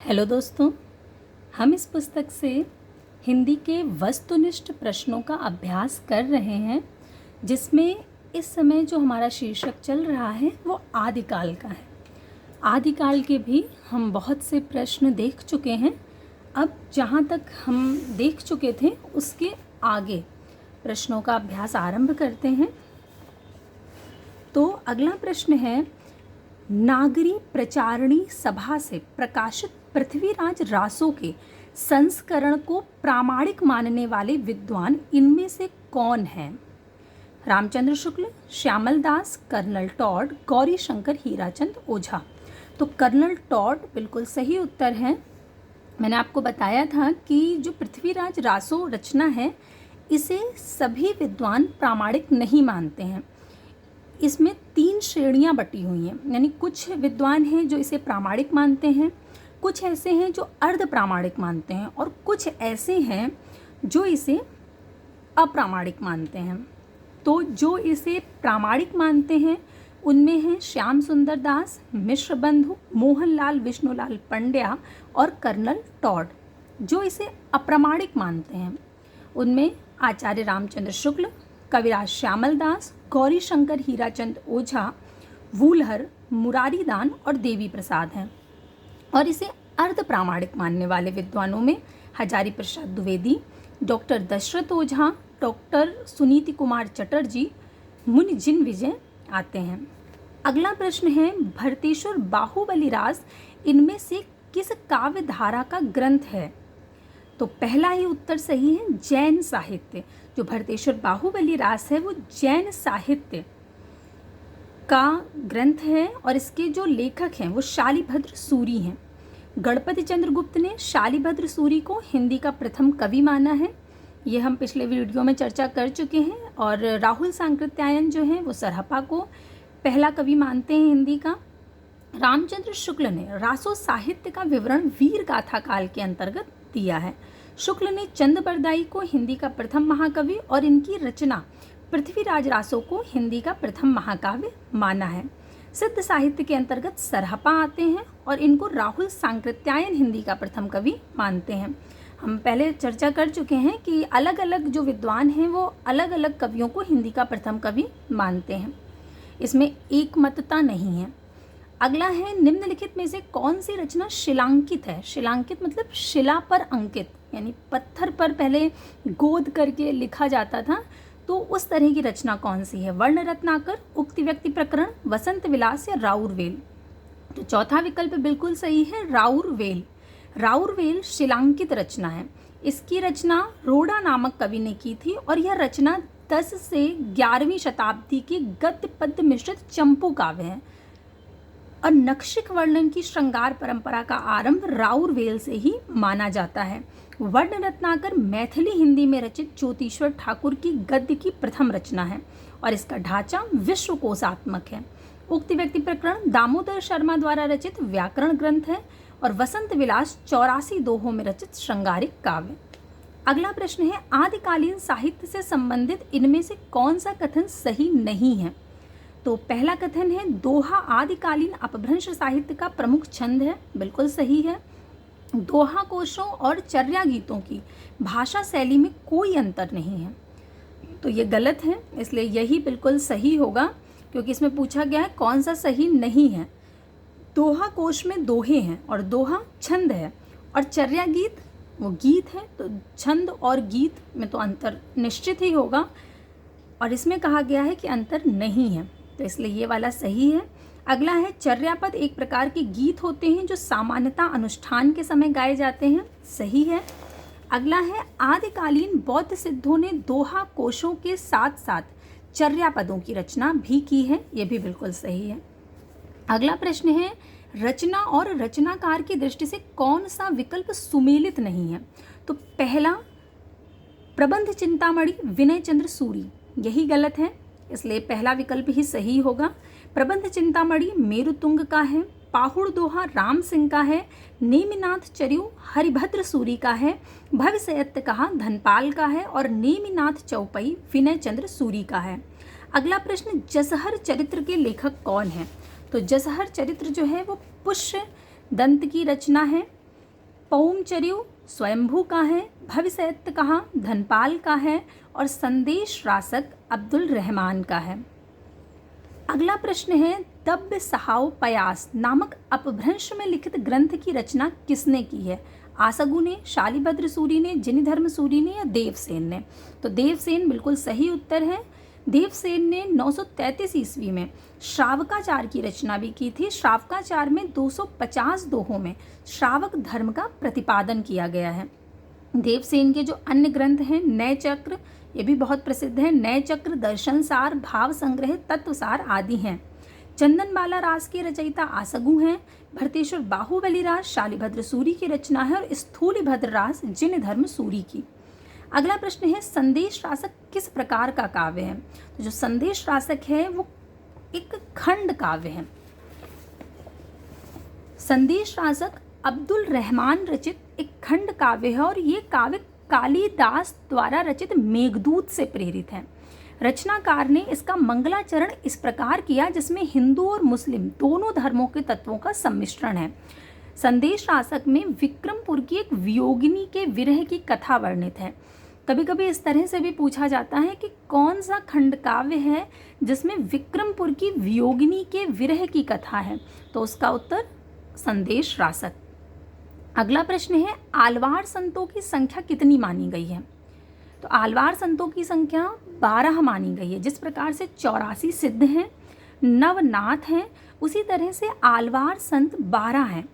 Hello दोस्तों, हम इस पुस्तक से हिंदी के वस्तुनिष्ठ प्रश्नों का अभ्यास कर रहे हैं, जिसमें इस समय जो हमारा शीर्षक चल रहा है वो आदिकाल का है। आदिकाल के भी हम बहुत से प्रश्न देख चुके हैं। अब जहाँ तक हम देख चुके थे उसके आगे प्रश्नों का अभ्यास आरंभ करते हैं। तो अगला प्रश्न है, नागरी प्रचारणी सभा से प्रकाशित पृथ्वीराज रासो के संस्करण को प्रामाणिक मानने वाले विद्वान इनमें से कौन हैं? रामचंद्र शुक्ल, श्यामल दास, कर्नल टॉड, गौरी शंकर हीराचंद ओझा। तो कर्नल टॉड बिल्कुल सही उत्तर है। मैंने आपको बताया था कि जो पृथ्वीराज रासो रचना है इसे सभी विद्वान प्रामाणिक नहीं मानते हैं। इसमें 3 श्रेणियां बटी हुई हैं, यानी कुछ विद्वान हैं जो इसे प्रामाणिक मानते हैं, कुछ ऐसे हैं जो अर्ध प्रामाणिक मानते हैं और कुछ ऐसे हैं जो इसे अप्रामाणिक मानते हैं। तो जो इसे प्रामाणिक मानते हैं उनमें हैं श्याम सुंदर दास, मिश्र बंधु, मोहनलाल विष्णुलाल पंड्या और कर्नल टॉड। जो इसे अप्रामाणिक मानते हैं उनमें आचार्य रामचंद्र शुक्ल, कविराज श्यामल दास, गौरी शंकर हीराचंद ओझा, वूलहर, मुरारी दान और देवी प्रसाद हैं। और इसे अर्ध प्रामाणिक मानने वाले विद्वानों में हजारी प्रसाद द्विवेदी, डॉक्टर दशरथ ओझा, डॉक्टर सुनीति कुमार चटर्जी, मुनि जिन विजय आते हैं। अगला प्रश्न है, भरतेश्वर बाहुबली रास इनमें से किस काव्य धारा का ग्रंथ है? तो पहला ही उत्तर सही है, जैन साहित्य। जो भरतेश्वर बाहुबली रास है वो जैन साहित्य का ग्रंथ है और इसके जो लेखक हैं वो शालिभद्र सूरी हैं। गणपति चंद्रगुप्त ने शालिभद्र सूरी को हिंदी का प्रथम कवि माना है। ये हम पिछले वीडियो में चर्चा कर चुके हैं। और राहुल सांकृत्यायन जो हैं वो सरहपा को पहला कवि मानते हैं हिंदी का। रामचंद्र शुक्ल ने रासो साहित्य का विवरण वीर गाथा काल के अंतर्गत दिया है। शुक्ल ने चंद बरदाई को हिंदी का प्रथम महाकवि और इनकी रचना पृथ्वीराज रासो को हिंदी का प्रथम महाकाव्य माना है। सिद्ध साहित्य के अंतर्गत सरहपा आते हैं और इनको राहुल सांकृत्यायन हिंदी का प्रथम कवि मानते हैं। हम पहले चर्चा कर चुके हैं कि अलग अलग जो विद्वान हैं वो अलग अलग कवियों को हिंदी का प्रथम कवि मानते हैं। इसमें एकमतता नहीं है। अगला है, निम्नलिखित में से कौन सी रचना शिलांकित है? शिलांकित मतलब शिला पर अंकित, यानी पत्थर पर पहले गोद करके लिखा जाता था, तो उस तरह की रचना कौन सी है? वर्ण रत्नाकर, उक्ति व्यक्ति प्रकरण, वसंत विलास या राउरवेल? तो चौथा विकल्प बिल्कुल सही है, राउरवेल। राउरवेल शिलांकित रचना है। इसकी रचना रोड़ा नामक कवि ने की थी और यह रचना 10 से 11वीं शताब्दी के गद्य पद्य मिश्रित चंपू काव्य है। और नक्षिक वर्णन की श्रृंगार परंपरा का आरंभ राउरवेल से ही माना जाता है। वर्ण रत्नाकर मैथिली हिंदी में रचित ज्योतिश्वर ठाकुर की गद्य की प्रथम रचना है और इसका ढांचा विश्वकोशात्मक है। उक्ति व्यक्ति प्रकरण दामोदर शर्मा द्वारा रचित व्याकरण ग्रंथ है और वसंत विलास 84 दोहों में रचित श्रृंगारिक काव्य। अगला प्रश्न है, आदिकालीन साहित्य से संबंधित इनमें से कौन सा कथन सही नहीं है? तो पहला कथन है, दोहा आदिकालीन अपभ्रंश साहित्य का प्रमुख छंद है। बिल्कुल सही है। दोहा कोशों और चर्या गीतों की भाषा शैली में कोई अंतर नहीं है, तो ये गलत है, इसलिए यही बिल्कुल सही होगा क्योंकि इसमें पूछा गया है कौन सा सही नहीं है। दोहा कोश में दोहे हैं और दोहा छंद है और चर्या गीत वो गीत है, तो छंद और गीत में तो अंतर निश्चित ही होगा और इसमें कहा गया है कि अंतर नहीं है, तो इसलिए ये वाला सही है। अगला है, चर्यापद एक प्रकार के गीत होते हैं जो सामान्यतः अनुष्ठान के समय गाए जाते हैं। सही है। अगला है, आदिकालीन बौद्ध सिद्धों ने दोहा कोशों के साथ साथ चर्यापदों की रचना भी की है। ये भी बिल्कुल सही है। अगला प्रश्न है, रचना और रचनाकार की दृष्टि से कौन सा विकल्प सुमेलित नहीं है? तो पहला, प्रबंध चिंतामणि विनय चंद्र सूरी, यही गलत है, इसलिए पहला विकल्प ही सही होगा। प्रबंध चिंतामणि मेरुतुंग का है, पाहुड़ दोहा राम सिंह का है, नेमिनाथ चर्यु हरिभद्र सूरी का है, भविष्यत कहा धनपाल का है और नेमिनाथ चौपई विनय चंद्र सूरी का है। अगला प्रश्न, जसहर चरित्र के लेखक कौन है? तो जसहर चरित्र जो है वो पुष्य दंत की रचना है पौमचर्यु स्वयंभू का है, भविष्यत कहा धनपाल का है और संदेश रासक अब्दुल रहमान का है। अगला प्रश्न है, दब्य सहाव पयास नामक अपभ्रंश में लिखित ग्रंथ की रचना किसने की है? आसगु ने, शालिभद्र सूरी ने, जिनधर्म सूरी ने या देवसेन ने? तो देवसेन बिल्कुल सही उत्तर है। देवसेन ने 933 ईस्वी में श्रावकाचार की रचना भी की थी। श्रावकाचार में 250 दोहों में श्रावक धर्म का प्रतिपादन किया गया है। देवसेन के जो अन्य ग्रंथ हैं, नय चक्र, ये भी बहुत प्रसिद्ध है, नय चक्र, दर्शन सार, भाव संग्रह, तत्वसार आदि हैं। चंदनबाला रास के रचयिता आसगु हैं। भरतेश्वर बाहुबली रास शालिभद्र सूरी की रचना है और स्थूलिभद्र रास जिनधर्म सूरी की। अगला प्रश्न है, संदेश रासक किस प्रकार का काव्य है? तो जो संदेश रासक है वो एक खंड काव्य है। संदेश रासक अब्दुल रहमान रचित एक खंड काव्य है और ये काव्य कालिदास द्वारा रचित मेघदूत से प्रेरित है। रचनाकार ने इसका मंगलाचरण इस प्रकार किया जिसमें हिंदू और मुस्लिम दोनों धर्मों के तत्वों का सम्मिश्रण है। संदेश रासक में विक्रमपुर की एक वियोगिनी के विरह की कथा वर्णित है। कभी कभी इस तरह से भी पूछा जाता है कि कौन सा खंड काव्य है जिसमें विक्रमपुर की वियोगिनी के विरह की कथा है? तो उसका उत्तर संदेश रासक। अगला प्रश्न है, आलवार संतों की संख्या कितनी मानी गई है? तो आलवार संतों की संख्या 12 मानी गई है। जिस प्रकार से 84 सिद्ध हैं, नवनाथ हैं, उसी तरह से आलवार संत 12 हैं।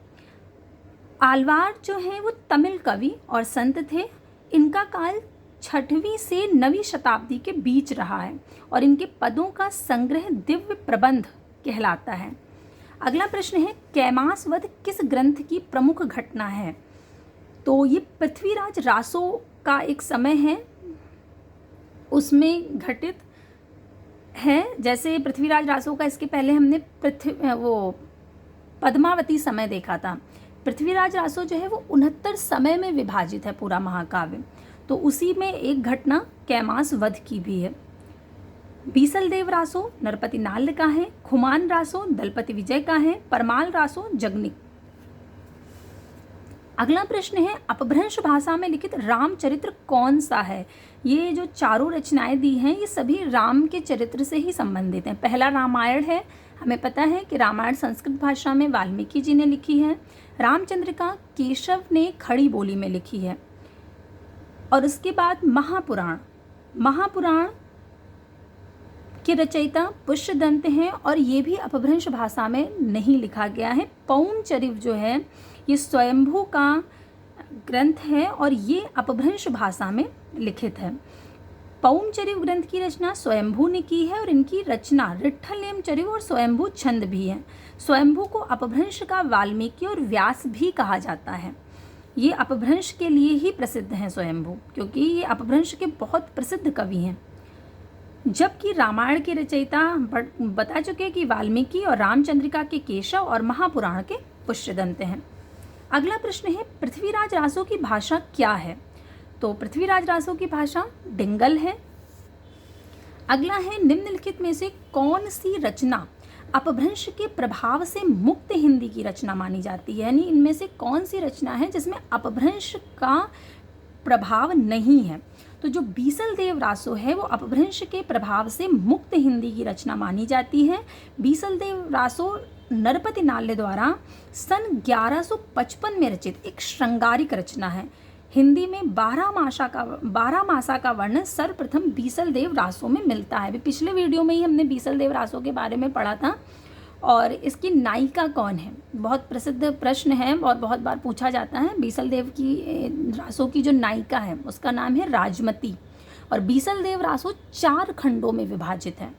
आलवार जो हैं वो तमिल कवि और संत थे। इनका काल 6वीं से 9वीं शताब्दी के बीच रहा है और इनके पदों का संग्रह दिव्य प्रबंध कहलाता है। अगला प्रश्न है, कैमास वध किस ग्रंथ की प्रमुख घटना है? तो ये पृथ्वीराज रासो का एक समय है, उसमें घटित है। जैसे पृथ्वीराज रासो का इसके पहले हमने पद्मावती समय देखा था। पृथ्वीराज रासो जो है वो 69 समय में विभाजित है पूरा महाकाव्य, तो उसी में एक घटना कैमास वध की भी है। बीसल देव रासो नरपति नाल्य का है, खुमान रासो दलपति विजय का है, परमाल रासो जगनिक। अगला प्रश्न है, अपभ्रंश भाषा में लिखित रामचरित्र कौन सा है? ये जो चारों रचनाएं दी हैं ये सभी राम के चरित्र से ही संबंधित हैं। पहला रामायण है, हमें पता है कि रामायण संस्कृत भाषा में वाल्मीकि जी ने लिखी है। रामचंद्रिका केशव ने खड़ी बोली में लिखी है। और उसके बाद महापुराण के रचयिता पुष्यदंत हैं और ये भी अपभ्रंश भाषा में नहीं लिखा गया है। पौमचरिव जो है ये स्वयंभू का ग्रंथ है और ये अपभ्रंश भाषा में लिखित है। पौमचरिव ग्रंथ की रचना स्वयंभू ने की है और इनकी रचना रिट्ठलेमचरिव और स्वयंभू छंद भी है। स्वयंभू को अपभ्रंश का वाल्मीकि और व्यास भी कहा जाता है। ये अपभ्रंश के लिए ही प्रसिद्ध हैं स्वयंभू, क्योंकि ये अपभ्रंश के बहुत प्रसिद्ध कवि हैं। जबकि रामायण के रचयिता बता चुके कि वाल्मीकि और रामचंद्रिका के केशव और महापुराण के पुष्यदंत हैं। अगला प्रश्न है, पृथ्वीराज रासो की भाषा क्या है? तो पृथ्वीराज रासो की भाषा डिंगल है। अगला है, निम्नलिखित में से कौन सी रचना अपभ्रंश के प्रभाव से मुक्त हिंदी की रचना मानी जाती है? यानी इनमें से कौन सी रचना है जिसमें अपभ्रंश का प्रभाव नहीं है? तो जो बीसल देव रासो है वो अपभ्रंश के प्रभाव से मुक्त हिंदी की रचना मानी जाती है। बीसल देव रासो नरपति नाल्य द्वारा सन 1155 में रचित एक श्रृंगारिक रचना है। हिंदी में 12 मासा का वर्णन सर्वप्रथम बीसल देव रासो में मिलता है। पिछले वीडियो में ही हमने बीसल देव रासो के बारे में पढ़ा था। और इसकी नायिका कौन है? बहुत प्रसिद्ध प्रश्न है और बहुत बार पूछा जाता है। बीसल देव की रासो की जो नायिका है उसका नाम है राजमती और बीसल देव रासो 4 खंडों में विभाजित है।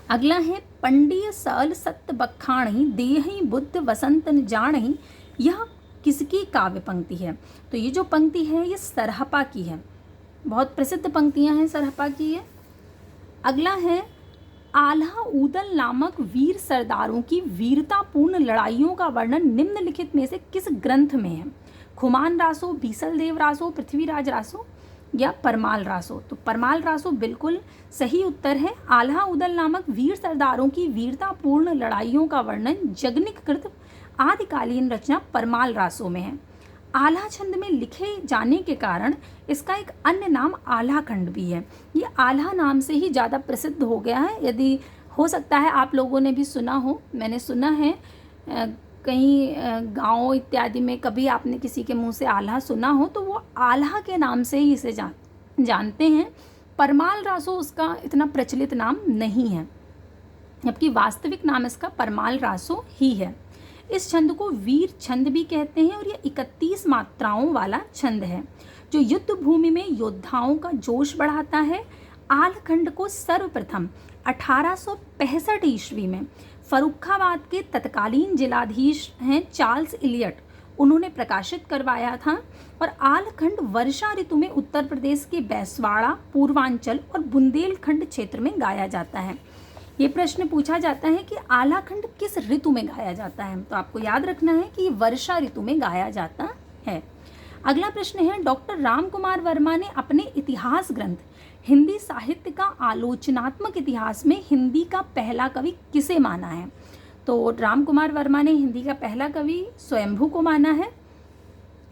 अगला है, पंडिय सल सत्य बखाणी देहि बुद्ध वसंत न जाणहि, यह किसकी काव्य पंक्ति है? तो ये जो पंक्ति है ये सरहपा की है। बहुत प्रसिद्ध पंक्तियां हैं सरहपा की ये। अगला है, आल्हा ऊदल नामक वीर सरदारों की वीरतापूर्ण लड़ाइयों का वर्णन निम्नलिखित में से किस ग्रंथ में है? खुमान रासो, बीसल देव रासो, पृथ्वीराज रासो या परमाल रासो? तो परमाल रासो बिल्कुल सही उत्तर है। आल्हा ऊदल नामक वीर सरदारों की वीरतापूर्ण लड़ाइयों का वर्णन जगनिक कृत आदिकालीन रचना परमाल रासो में है। आल्हा छंद में लिखे जाने के कारण इसका एक अन्य नाम आल्हा खंड भी है। ये आल्हा नाम से ही ज़्यादा प्रसिद्ध हो गया है। यदि हो सकता है आप लोगों ने भी सुना हो, मैंने सुना है कहीं गाँव इत्यादि में कभी आपने किसी के मुंह से आल्हा सुना हो तो वो आल्हा के नाम से ही इसे जानते हैं। परमाल रासो उसका इतना प्रचलित नाम नहीं है, जबकि वास्तविक नाम इसका परमाल रासो ही है। इस छंद को वीर छंद भी कहते हैं और यह 31 मात्राओं वाला छंद है जो युद्ध भूमि में योद्धाओं का जोश बढ़ाता है। आल्हा खंड को सर्वप्रथम 1865 ईस्वी में फर्रुखाबाद के तत्कालीन जिलाधीश हैं चार्ल्स इलियट, उन्होंने प्रकाशित करवाया था। और आल्हा खंड वर्षा ऋतु में उत्तर प्रदेश के बैसवाड़ा, पूर्वांचल और बुंदेलखंड क्षेत्र में गाया जाता है। ये प्रश्न पूछा जाता है कि आल्हा खंड किस ऋतु में गाया जाता है, तो आपको याद रखना है कि वर्षा ऋतु में गाया जाता है। अगला प्रश्न है, डॉक्टर राम कुमार वर्मा ने अपने इतिहास ग्रंथ हिंदी साहित्य का आलोचनात्मक इतिहास में हिंदी का पहला कवि किसे माना है? तो राम कुमार वर्मा ने हिंदी का पहला कवि स्वयंभू को माना है।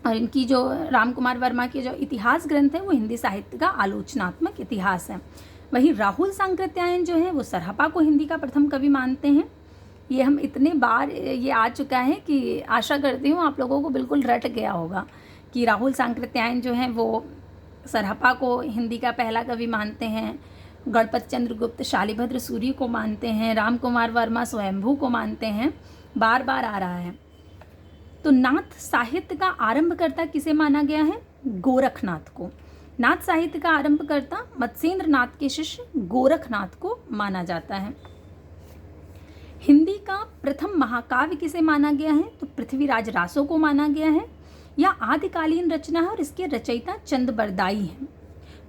और इनकी जो राम कुमार वर्मा के जो इतिहास ग्रंथ है वो हिंदी साहित्य का आलोचनात्मक इतिहास है। वहीं राहुल सांकृत्यायन जो है वो सरहपा को हिंदी का प्रथम कवि मानते हैं। ये हम इतने बार ये आ चुका है कि आशा करती हूँ आप लोगों को बिल्कुल रट गया होगा कि राहुल सांकृत्यायन जो हैं वो सरहपा को हिंदी का पहला कवि मानते हैं, गणपत चंद्र गुप्त शालिभद्र सूरी को मानते हैं, राम कुमार वर्मा स्वयंभू को मानते हैं, बार बार आ रहा है। तो नाथ साहित्य का आरंभकर्ता किसे माना गया है? गोरखनाथ को। नाथ साहित्य का आरंभकर्ता मत्स्येंद्र नाथ के शिष्य गोरखनाथ को माना जाता है। हिंदी का प्रथम महाकाव्य किसे माना गया है? तो पृथ्वीराज रासो को माना गया है। यह आदिकालीन रचना है और इसके रचयिता चंद बरदाई हैं।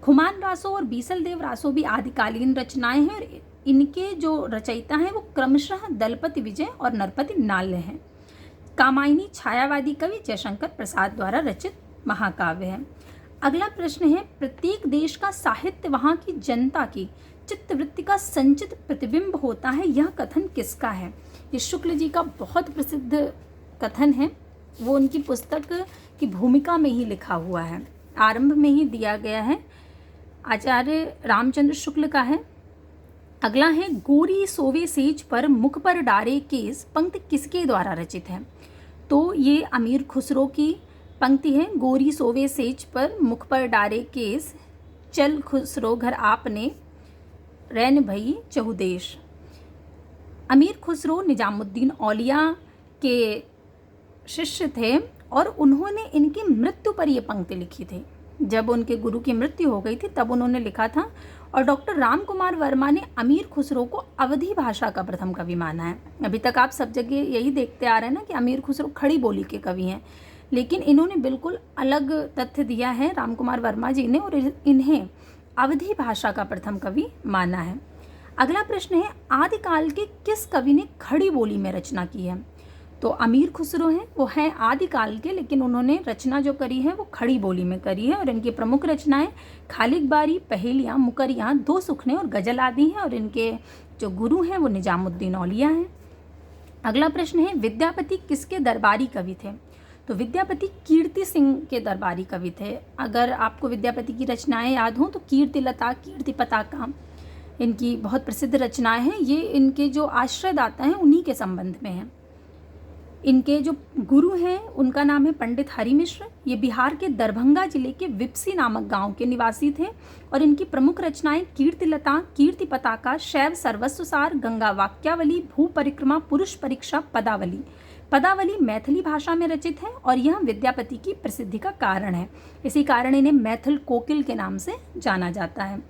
खुमान रासो और बीसल देव रासो भी आदिकालीन रचनाएं हैं और इनके जो रचयिता हैं वो क्रमशः दलपति विजय और नरपति नाल्य हैं। कामायनी छायावादी कवि जयशंकर प्रसाद द्वारा रचित महाकाव्य है। अगला प्रश्न है, प्रत्येक देश का साहित्य वहाँ की जनता की चित्तवृत्ति का संचित प्रतिबिंब होता है, यह कथन किसका है? ये शुक्ल जी का बहुत प्रसिद्ध कथन है, वो उनकी पुस्तक की भूमिका में ही लिखा हुआ है, आरंभ में ही दिया गया है, आचार्य रामचंद्र शुक्ल का है। अगला है, गोरी सोवे सेज पर मुख पर डारे केस पंक्ति किसके द्वारा रचित है? तो ये अमीर खुसरो की पंक्ति है। गोरी सोवे सेज पर मुख पर डारे केस, चल खुसरो घर आपने रैन भई चहुदेश। अमीर खुसरो निजामुद्दीन औलिया के शिष्य थे और उन्होंने इनकी मृत्यु पर ये पंक्ति लिखी थी। जब उनके गुरु की मृत्यु हो गई थी तब उन्होंने लिखा था। और डॉक्टर राम कुमार वर्मा ने अमीर खुसरो को अवधी भाषा का प्रथम कवि माना है। अभी तक आप सब जगह यही देखते आ रहे हैं ना कि अमीर खुसरो खड़ी बोली के कवि हैं, लेकिन इन्होंने बिल्कुल अलग तथ्य दिया है राम कुमार वर्मा जी ने, और इन्हें अवधी भाषा का प्रथम कवि माना है। अगला प्रश्न है, आदिकाल के किस कवि ने खड़ी बोली में रचना की है? तो अमीर खुसरो हैं, वो हैं आदिकाल के, लेकिन उन्होंने रचना जो करी है वो खड़ी बोली में करी है। और इनकी प्रमुख रचनाएं खालिक बारी, पहेलियाँ, मुकरियाँ, दो सुखने और गजल आदि हैं। और इनके जो गुरु हैं वो निजामुद्दीन औलिया हैं। अगला प्रश्न है, विद्यापति किसके दरबारी कवि थे? तो विद्यापति कीर्ति सिंह के दरबारी कवि थे। अगर आपको विद्यापति की रचनाएं याद हों तो कीर्तिलता, कीर्ति पताका इनकी बहुत प्रसिद्ध रचनाएं हैं। ये इनके जो आश्रयदाता हैं उन्हीं के संबंध में हैं। इनके जो गुरु हैं उनका नाम है पंडित हरि मिश्र। ये बिहार के दरभंगा जिले के विपसी नामक गांव के निवासी थे। और इनकी प्रमुख रचनाएं कीर्तिलता, कीर्ति पताका, शैव सर्वस्वसार, गंगा वाक्यावली, भू परिक्रमा, पुरुष परीक्षा, पदावली। पदावली मैथिली भाषा में रचित है और यह विद्यापति की प्रसिद्धि का कारण है। इसी कारण इन्हें मैथिल कोकिल के नाम से जाना जाता है।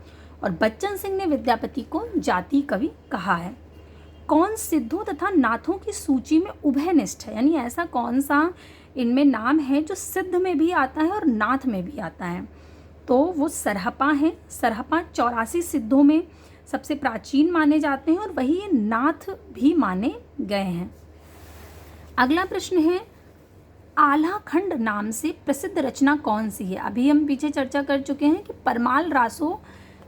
और बच्चन सिंह ने विद्यापति को जाति कवि कहा है। कौन सिद्धों तथा नाथों की सूची में उभयनिष्ठ है? यानी ऐसा कौन सा इनमें नाम है जो सिद्ध में भी आता है और नाथ में भी आता है? तो वो सरहपा है। सरहपा 84 सिद्धों में सबसे प्राचीन माने जाते हैं और वही ये नाथ भी माने गए हैं। अगला प्रश्न है, आल्हा खंड नाम से प्रसिद्ध रचना कौन सी है? अभी हम पीछे चर्चा कर चुके हैं कि परमाल रासो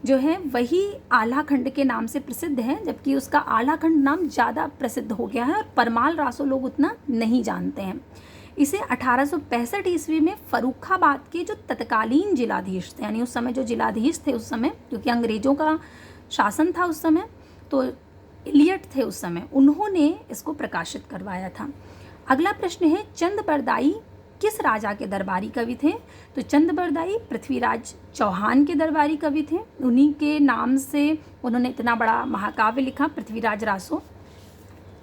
जो है वही आल्हा खंड के नाम से प्रसिद्ध है, जबकि उसका आल्हा खंड नाम ज़्यादा प्रसिद्ध हो गया है और परमाल रासो लोग उतना नहीं जानते हैं। इसे 1865 ईस्वी में फर्रुखाबाद के जो तत्कालीन जिलाधीश थे, यानी उस समय जो जिलाधीश थे उस समय, क्योंकि अंग्रेज़ों का शासन था उस समय, तो इलियट थे उस समय, उन्होंने इसको प्रकाशित करवाया था। अगला प्रश्न है, चंदबरदाई किस राजा के दरबारी कवि थे? तो चंदबरदाई पृथ्वीराज चौहान के दरबारी कवि थे। उन्हीं के नाम से उन्होंने इतना बड़ा महाकाव्य लिखा, पृथ्वीराज रासो।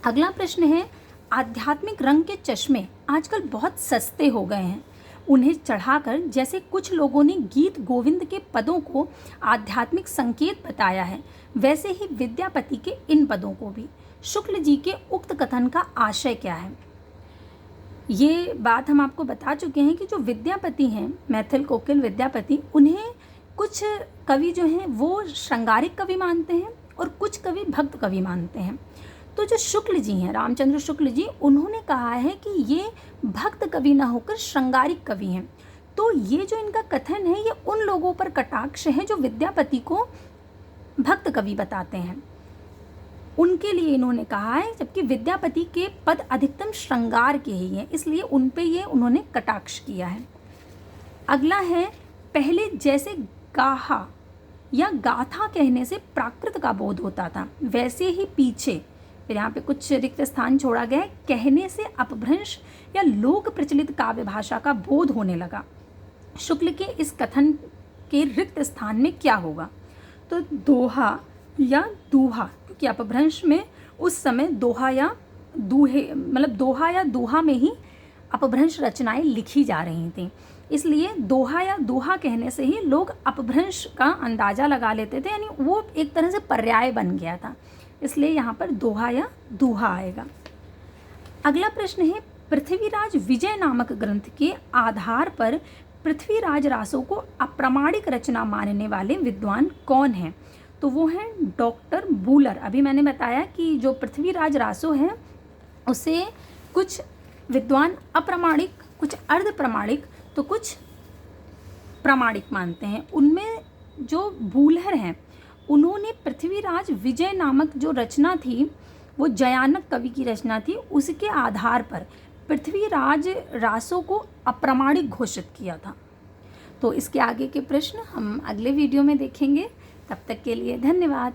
अगला प्रश्न है, आध्यात्मिक रंग के चश्मे आजकल बहुत सस्ते हो गए हैं, उन्हें चढ़ाकर जैसे कुछ लोगों ने गीत गोविंद के पदों को आध्यात्मिक संकेत बताया है, वैसे ही विद्यापति के इन पदों को भी। शुक्ल जी के उक्त कथन का आशय क्या है? ये बात हम आपको बता चुके हैं कि जो विद्यापति हैं, मैथिल कोकिल विद्यापति, उन्हें कुछ कवि जो हैं वो श्रृंगारिक कवि मानते हैं और कुछ कवि भक्त कवि मानते हैं। तो जो शुक्ल जी हैं, रामचंद्र शुक्ल जी, उन्होंने कहा है कि ये भक्त कवि ना होकर श्रृंगारिक कवि हैं। तो ये जो इनका कथन है ये उन लोगों पर कटाक्ष है जो विद्यापति को भक्त कवि बताते हैं, उनके लिए इन्होंने कहा है, जबकि विद्यापति के पद अधिकतम श्रृंगार के ही हैं, इसलिए उन पे ये उन्होंने कटाक्ष किया है। अगला है, पहले जैसे गाहा या गाथा कहने से प्राकृत का बोध होता था, वैसे ही पीछे, फिर यहाँ पे कुछ रिक्त स्थान छोड़ा गया है, कहने से अपभ्रंश या लोक प्रचलित काव्य भाषा का बोध होने लगा। शुक्ल के इस कथन के रिक्त स्थान में क्या होगा? तो दोहा या दूहा, क्योंकि अपभ्रंश में उस समय दोहा या दूहे, मतलब दोहा या दूहा में ही अपभ्रंश रचनाएं लिखी जा रही थी, इसलिए दोहा या दूहा कहने से ही लोग अपभ्रंश का अंदाज़ा लगा लेते थे, यानी वो एक तरह से पर्याय बन गया था, इसलिए यहाँ पर दोहा या दूहा आएगा। अगला प्रश्न है, पृथ्वीराज विजय नामक ग्रंथ के आधार पर पृथ्वीराज रासो को अप्रामाणिक रचना मानने वाले विद्वान कौन हैं? तो वो हैं डॉक्टर बूलर। अभी मैंने बताया कि जो पृथ्वीराज रासो है उसे कुछ विद्वान अप्रामाणिक, कुछ अर्ध प्रमाणिक, तो कुछ प्रामाणिक मानते हैं। उनमें जो बूलर हैं उन्होंने पृथ्वीराज विजय नामक जो रचना थी, वो जयानक कवि की रचना थी, उसके आधार पर पृथ्वीराज रासो को अप्रामाणिक घोषित किया था। तो इसके आगे के प्रश्न हम अगले वीडियो में देखेंगे। तब तक के लिए धन्यवाद।